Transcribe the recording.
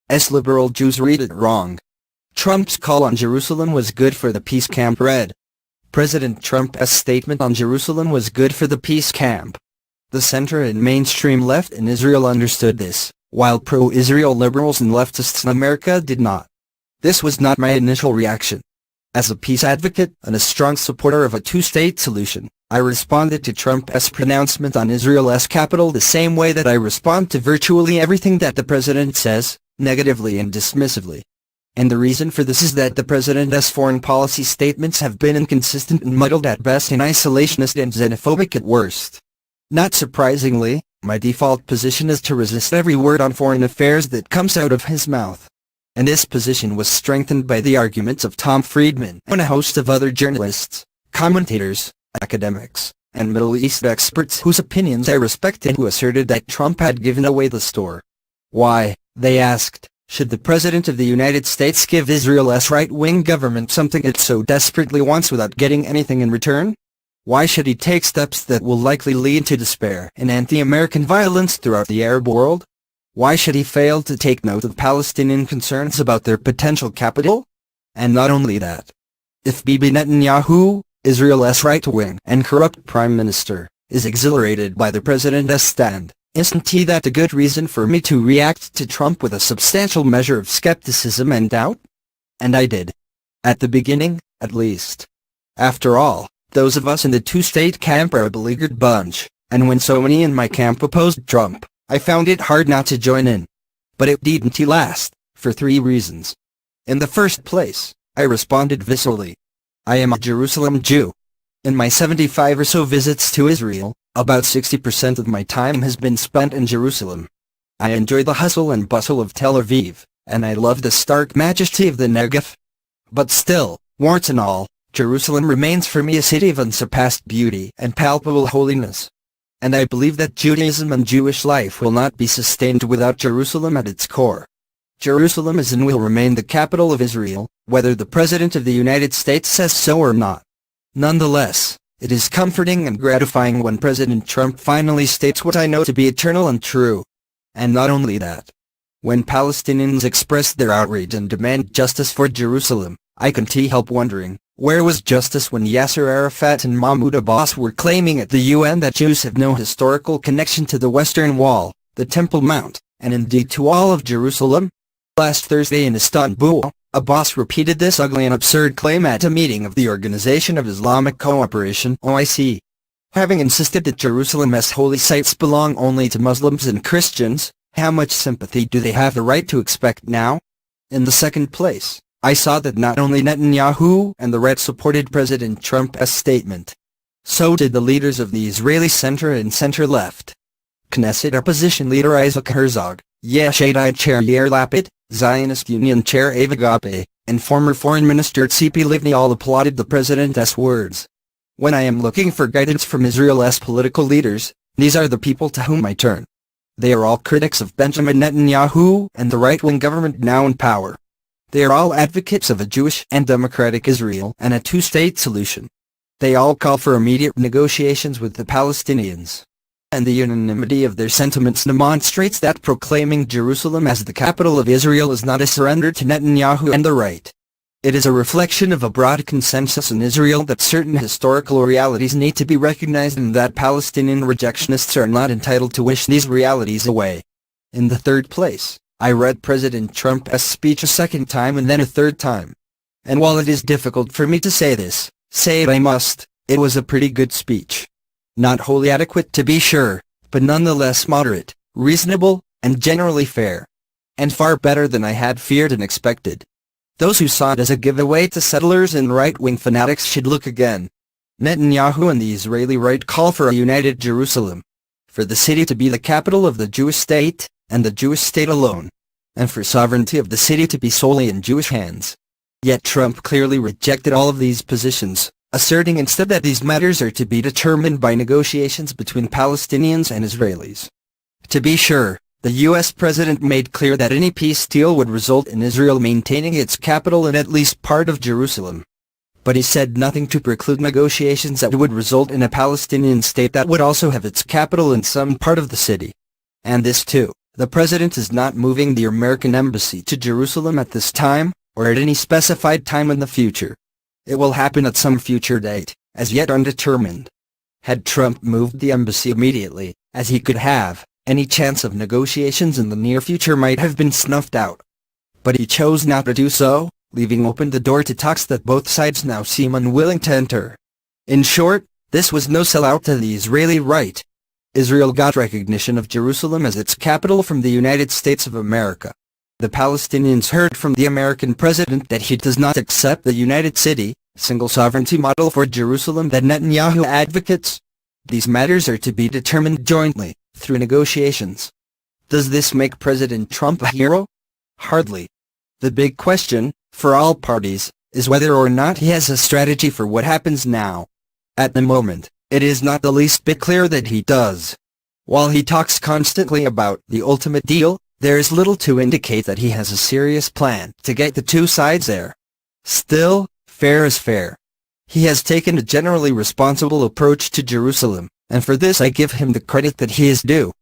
liberal Jews read it wrong. Trump's call on Jerusalem was good for the peace camp read. President Trump's statement on Jerusalem was good for the peace camp. The center and mainstream left in Israel understood this, while pro-Israel liberals and leftists in America did not. This was not my initial reaction. As a peace advocate and a strong supporter of a two-state solution, I responded to Trump's pronouncement on Israel's capital the same way that I respond to virtually everything that the president says, negatively and dismissively. And the reason for this is that the president's foreign policy statements have been inconsistent and muddled at best and isolationist and xenophobic at worst. Not surprisingly, my default position is to resist every word on foreign affairs that comes out of his mouth. And this position was strengthened by the arguments of Tom Friedman and a host of other journalists, commentators, academics, and Middle East experts whose opinions I respect and who asserted that Trump had given away the store. Why, they asked, should the President of the United States give Israel's right-wing government something it so desperately wants without getting anything in return? Why should he take steps that will likely lead to despair and anti-American violence throughout the Arab world? Why should he fail to take note of Palestinian concerns about their potential capital? And not only that. If Bibi Netanyahu, Israel's right-wing and corrupt prime minister, is exhilarated by the president's stand, isn't that a good reason for me to react to Trump with a substantial measure of skepticism and doubt? And I did. At the beginning, at least. After all, those of us in the two-state camp are a beleaguered bunch, and when so many in my camp opposed Trump, I found it hard not to join in. But it didn't last, for three reasons. In the first place, I responded viscerally. I am a Jerusalem Jew. In my 75 or so visits to Israel, about 60% of my time has been spent in Jerusalem. I enjoy the hustle and bustle of Tel Aviv, and I love the stark majesty of the Negev. But still, warts and all, Jerusalem remains for me a city of unsurpassed beauty and palpable holiness. And I believe that Judaism and Jewish life will not be sustained without Jerusalem at its core. Jerusalem is and will remain the capital of Israel, whether the President of the United States says so or not. Nonetheless, it is comforting and gratifying when President Trump finally states what I know to be eternal and true. And not only that. When Palestinians express their outrage and demand justice for Jerusalem, I can't help wondering, where was justice when Yasser Arafat and Mahmoud Abbas were claiming at the UN that Jews have no historical connection to the Western Wall, the Temple Mount, and indeed to all of Jerusalem? Last Thursday in Istanbul, Abbas repeated this ugly and absurd claim at a meeting of the Organization of Islamic Cooperation (OIC). Having insisted that Jerusalem's holy sites belong only to Muslims and Christians, how much sympathy do they have the right to expect now? In the second place, I saw that not only Netanyahu and the right supported President Trump's statement. So did the leaders of the Israeli center and center-left. Knesset opposition leader Isaac Herzog, Yesh Atid chair Yair Lapid, Zionist Union chair Ava Gape, and former foreign minister Tzipi Livni all applauded the president's words. When I am looking for guidance from Israel's political leaders, these are the people to whom I turn. They are all critics of Benjamin Netanyahu and the right-wing government now in power. They are all advocates of a Jewish and democratic Israel and a two-state solution. They all call for immediate negotiations with the Palestinians. And the unanimity of their sentiments demonstrates that proclaiming Jerusalem as the capital of Israel is not a surrender to Netanyahu and the right. It is a reflection of a broad consensus in Israel that certain historical realities need to be recognized and that Palestinian rejectionists are not entitled to wish these realities away. In the third place, I read President Trump's speech a second time and then a third time. And while it is difficult for me to say this, say it I must, it was a pretty good speech. Not wholly adequate to be sure, but nonetheless moderate, reasonable, and generally fair. And far better than I had feared and expected. Those who saw it as a giveaway to settlers and right-wing fanatics should look again. Netanyahu and the Israeli right call for a united Jerusalem. For the city to be the capital of the Jewish state, and the Jewish state alone. And for sovereignty of the city to be solely in Jewish hands. Yet Trump clearly rejected all of these positions, asserting instead that these matters are to be determined by negotiations between Palestinians and Israelis. To be sure, the U.S. president made clear that any peace deal would result in Israel maintaining its capital in at least part of Jerusalem. But he said nothing to preclude negotiations that would result in a Palestinian state that would also have its capital in some part of the city. And this too, The president is not moving the American embassy to Jerusalem at this time, or at any specified time in the future. It will happen at some future date, as yet undetermined. Had Trump moved the embassy immediately, as he could have, any chance of negotiations in the near future might have been snuffed out. But he chose not to do so, leaving open the door to talks that both sides now seem unwilling to enter. In short, this was no sellout to the Israeli right. Israel got recognition of Jerusalem as its capital from the United States of America. The Palestinians heard from the American president that he does not accept the United City, single sovereignty model for Jerusalem that Netanyahu advocates. These matters are to be determined jointly, through negotiations. Does this make President Trump a hero? Hardly. The big question, for all parties, is whether or not he has a strategy for what happens now. At the moment, it is not the least bit clear that he does. While he talks constantly about the ultimate deal, there is little to indicate that he has a serious plan to get the two sides there. Still, fair is fair. He has taken a generally responsible approach to Jerusalem, and for this I give him the credit that he is due.